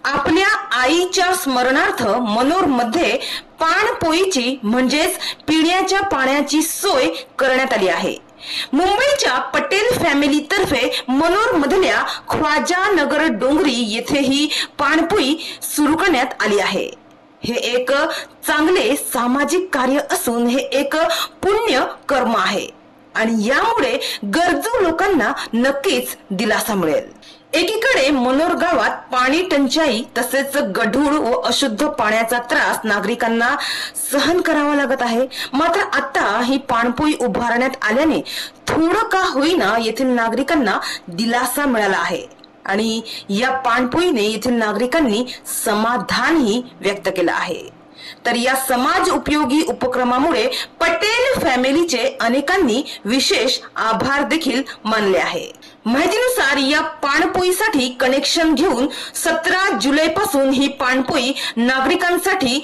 आपल्या आईच्या स्मरणार्थ मनोरमध्ये पाणपोईची म्हणजेच पिण्याच्या पाण्याची सोय करण्यात आली आहे। मुंबईच्या पटेल फॅमिली तर्फे मनोर मधल्या ख्वाजा नगर डोंगरी येथे ही पाणपोई सुरू करण्यात आली आहे। हे एक चांगले सामाजिक कार्य असून हे एक पुण्य कर्म आहे आणि यामुळे गरजू लोकांना नक्कीच दिलासा मिळेल। एकीकडे मनोर गावात पाणी टंचाई तसेच गढूळ व अशुद्ध पाण्याचा त्रास नागरिकांना सहन करावा लागत आहे, मात्र आता ही पाणपोई उभारण्यात आल्याने थोडं का होईना येथील नागरिकांना दिलासा मिळाला आहे आणि या पाणपोईने येथील नागरिकांनी समाधानही व्यक्त केलं आहे। तर या समाज उपयोगी उपक्रमामुळे पटेल फॅमिलीचे अनेकांनी विशेष आभार देखील मानले आहे। माहितीनुसार या पाणपोईसाठी कनेक्शन घेऊन 17 जुलै पासून ही पाणपोई नागरिकांसाठी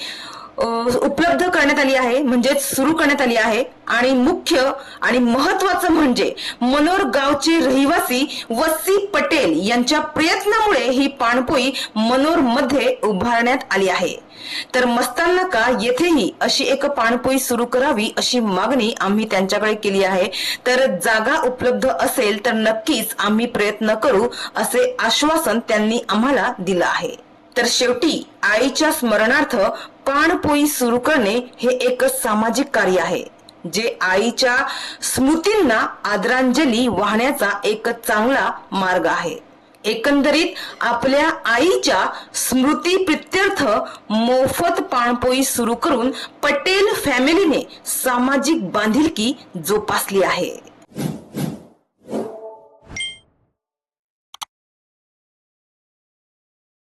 उपलब्ध करण्यात आली आहे, म्हणजे सुरू करण्यात आली आहे। आणि मुख्य आणि महत्त्वाचं म्हणजे मनोर गावचे रहिवासी वस्सी पटेल यांच्या प्रयत्नामुळे ही पाणपोई मनोर मध्ये उभारण्यात आली आहे। तर मस्ताननाका येथेही अशी एक पाणपोई सुरू करावी अशी मागणी आम्ही त्यांच्याकडे केली आहे। तर जागा उपलब्ध असेल तर नक्कीच आम्ही प्रयत्न करू असे आश्वासन त्यांनी आम्हाला दिलं आहे। तर शेवटी आईच्या स्मरणार्थ पाणपोई सुरू करणे हे एक सामाजिक कार्य आहे, जे आईच्या स्मृतींना आदरांजली वाहण्याचा एक चांगला मार्ग आहे। एकंदरीत आपल्या आईच्या स्मृती प्रित्यर्थ मोफत पाणपोई सुरू करून पटेल फॅमिलीने सामाजिक बांधिलकी जोपासली आहे।